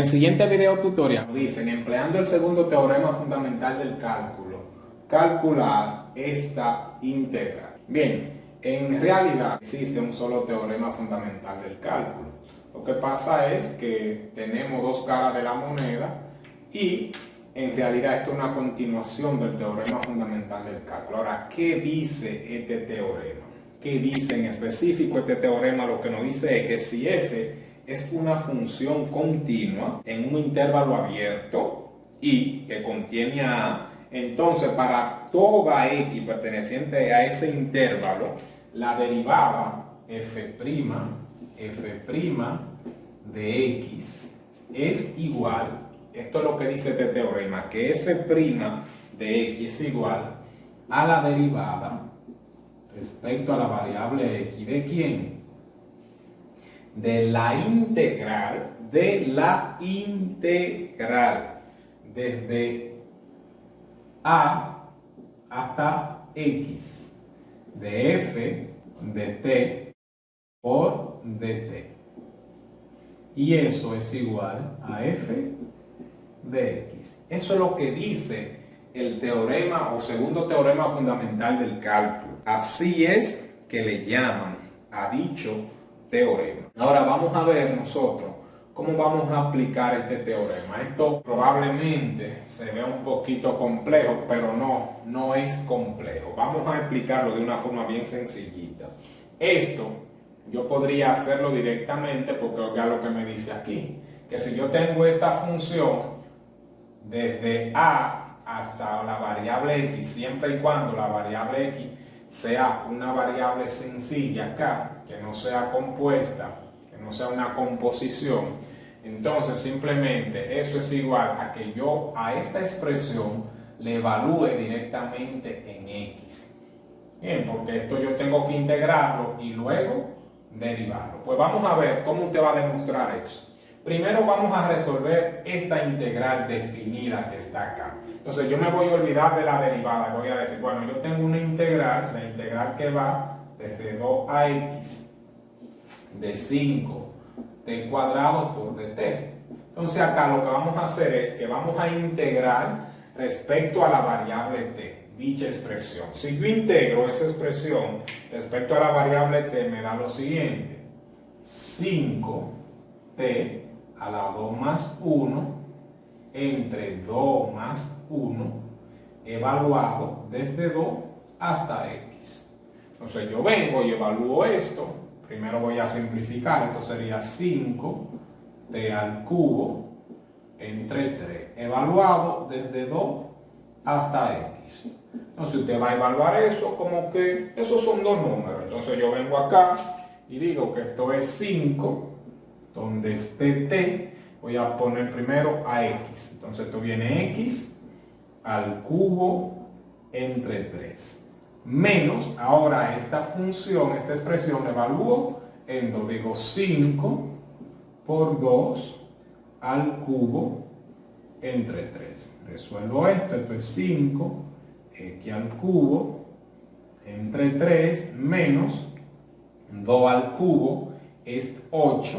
el siguiente video tutorial dicen, empleando el segundo teorema fundamental del cálculo, calcular esta integral. Bien, en realidad existe un solo teorema fundamental del cálculo. Lo que pasa es que tenemos dos caras de la moneda y en realidad esto es una continuación del teorema fundamental del cálculo. Ahora, ¿qué dice este teorema? ¿Qué dice en específico este teorema? Lo que nos dice es que si f es una función continua en un intervalo abierto y que contiene a, entonces para toda x perteneciente a ese intervalo, la derivada f' de x es igual, esto es lo que dice este teorema, que f' de x es igual a la derivada respecto a la variable x. ¿De quién? De la integral desde a hasta x de f de t por dt. Y eso es igual a f de x. Eso es lo que dice el teorema o segundo teorema fundamental del cálculo. Así es que le llaman a dicho teorema. Ahora vamos a ver nosotros cómo vamos a aplicar este teorema. Esto probablemente se vea un poquito complejo, pero no es complejo. Vamos a explicarlo de una forma bien sencillita. Esto yo podría hacerlo directamente porque oiga lo que me dice aquí, que si yo tengo esta función desde a hasta la variable x, siempre y cuando la variable x sea una variable sencilla acá, que no sea compuesta, que no sea una composición, entonces simplemente eso es igual a que yo a esta expresión le evalúe directamente en x. Bien, porque esto yo tengo que integrarlo y luego derivarlo. Pues vamos a ver cómo usted va a demostrar eso. Primero vamos a resolver esta integral definida que está acá. Entonces yo me voy a olvidar de la derivada. Voy a decir, bueno, yo tengo una integral, la integral que va desde 2 a x de 5 t cuadrado por dt. Entonces acá lo que vamos a hacer es que vamos a integrar respecto a la variable t, dicha expresión. Si yo integro esa expresión respecto a la variable t, me da lo siguiente: 5t a la 2 más 1 entre 2 más 1 evaluado desde 2 hasta x. Entonces yo vengo y evalúo esto. Primero voy a simplificar, esto sería 5t al cubo entre 3 evaluado desde 2 hasta x. Entonces usted va a evaluar eso como que esos son dos números. Entonces yo vengo acá y digo que esto es 5, donde esté t, voy a poner primero a x. Entonces esto viene x al cubo entre 3. Menos, ahora esta función, esta expresión, la evalúo en 2. Digo 5 por 2 al cubo entre 3. Resuelvo esto, esto es 5, x al cubo entre 3 menos 2 al cubo es 8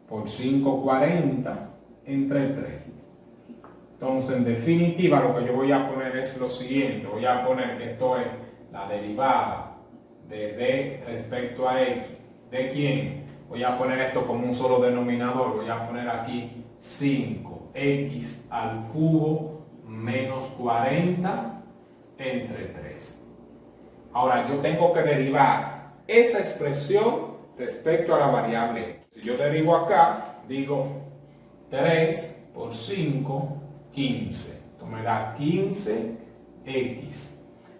por 5, 40 entre 3. Entonces, en definitiva, lo que yo voy a poner es lo siguiente. Voy a poner que esto es la derivada de d respecto a x. ¿De quién? Voy a poner esto como un solo denominador. Voy a poner aquí 5x al cubo menos 40 entre 3. Ahora, yo tengo que derivar esa expresión respecto a la variable x. Si yo derivo acá, digo 3 por 5, 15. Esto me da 15x.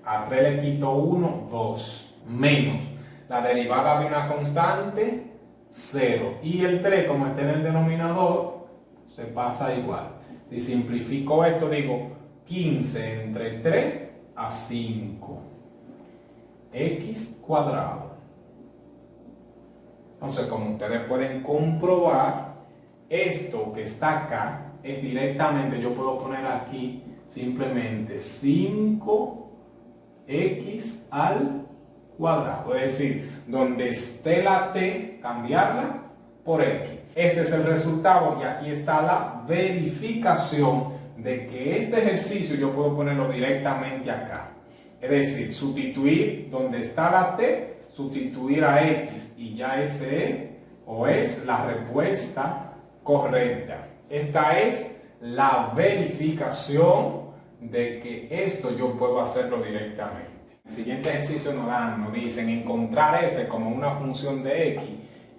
A 3 le quito 1, 2. Menos la derivada de una constante, 0. Y el 3, como está en el denominador, se pasa igual. Si simplifico esto, digo 15 entre 3 a 5. X cuadrado. Entonces, como ustedes pueden comprobar, esto que está acá es directamente, yo puedo poner aquí simplemente 5x al cuadrado. Es decir, donde esté la t, cambiarla por x. Este es el resultado y aquí está la verificación de que este ejercicio yo puedo ponerlo directamente acá. Es decir, sustituir donde está la t, sustituir a x y ya ese es la respuesta correcta. Esta es la verificación de que esto yo puedo hacerlo directamente. El siguiente ejercicio nos dicen encontrar f como una función de x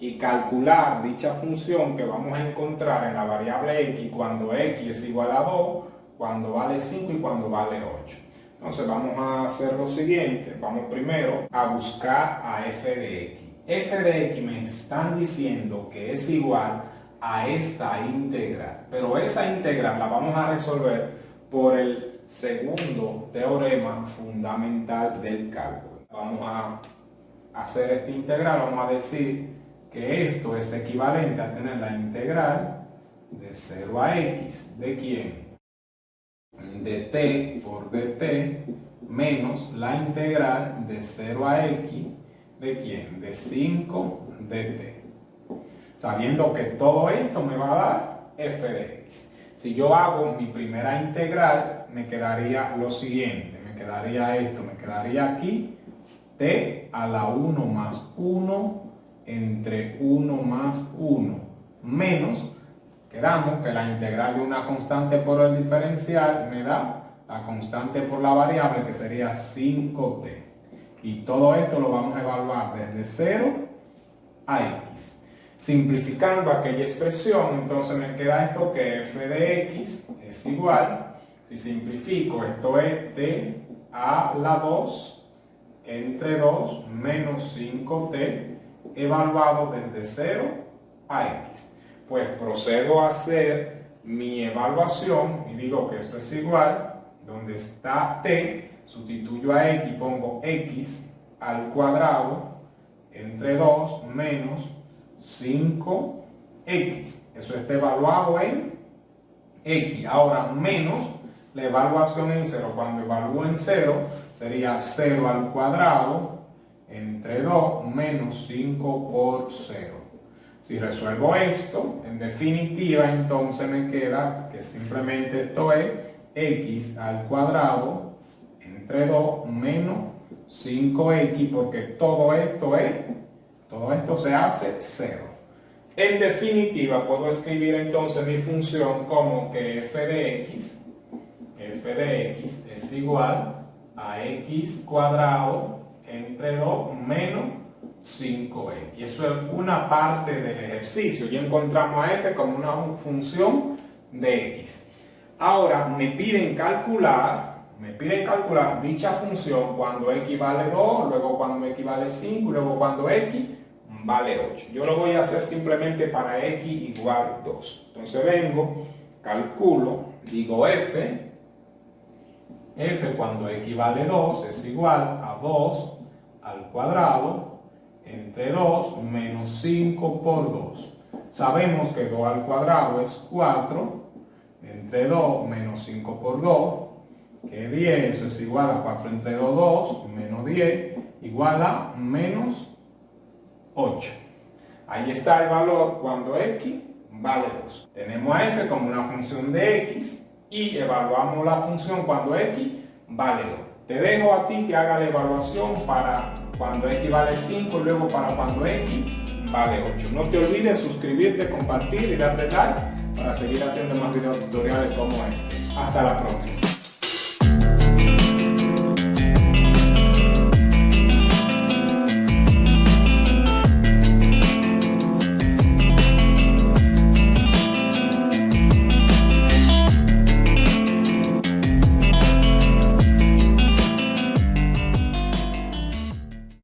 y calcular dicha función que vamos a encontrar en la variable x cuando x es igual a 2, cuando vale 5 y cuando vale 8. Entonces vamos a hacer lo siguiente. Vamos primero a buscar a f de x. F de x me están diciendo que es igual a esta integral, pero esa integral la vamos a resolver por el segundo teorema fundamental del cálculo. Vamos a hacer esta integral, vamos a decir que esto es equivalente a tener la integral de 0 a x, ¿de quién? De t por dt menos la integral de 0 a x, ¿de quién? De 5 dt. Sabiendo que todo esto me va a dar f de x. Si yo hago mi primera integral, me quedaría lo siguiente. Me quedaría esto, me quedaría aquí t a la 1 más 1 entre 1 más 1 menos, quedamos que la integral de una constante por el diferencial me da la constante por la variable, que sería 5t. Y todo esto lo vamos a evaluar desde 0 a x. Simplificando aquella expresión, entonces me queda esto que f de x es igual, si simplifico, esto es t a la 2 entre 2 menos 5t evaluado desde 0 a x. Pues procedo a hacer mi evaluación y digo que esto es igual, donde está t, sustituyo a x, pongo x al cuadrado entre 2 menos 5x. Eso está evaluado en x. Ahora menos la evaluación en 0. Cuando evalúo en 0 sería 0 al cuadrado entre 2 menos 5 por 0. Si resuelvo esto, en definitiva, entonces me queda que simplemente esto es x al cuadrado entre 2 menos 5x, porque todo esto se hace 0. En definitiva, puedo escribir entonces mi función como que f de x es igual a x cuadrado entre 2 menos 5x. Eso es una parte del ejercicio. Ya encontramos a f como una función de x. Ahora me piden calcular dicha función cuando x vale 2, luego cuando x vale 5, luego cuando x vale 8. Yo lo voy a hacer simplemente para x igual 2. Entonces vengo, calculo, digo f cuando x vale 2 es igual a 2 al cuadrado entre 2 menos 5 por 2. Sabemos que 2 al cuadrado es 4, entre 2 menos 5 por 2, que 10, eso es igual a 4 entre 2, 2, menos 10, igual a menos 8. Ahí está el valor cuando x vale 2. Tenemos a f como una función de x y evaluamos la función cuando x vale 2. Te dejo a ti que haga la evaluación para cuando x vale 5 y luego para cuando x vale 8. No te olvides suscribirte, compartir y darle like para seguir haciendo más videos tutoriales como este. Hasta la próxima.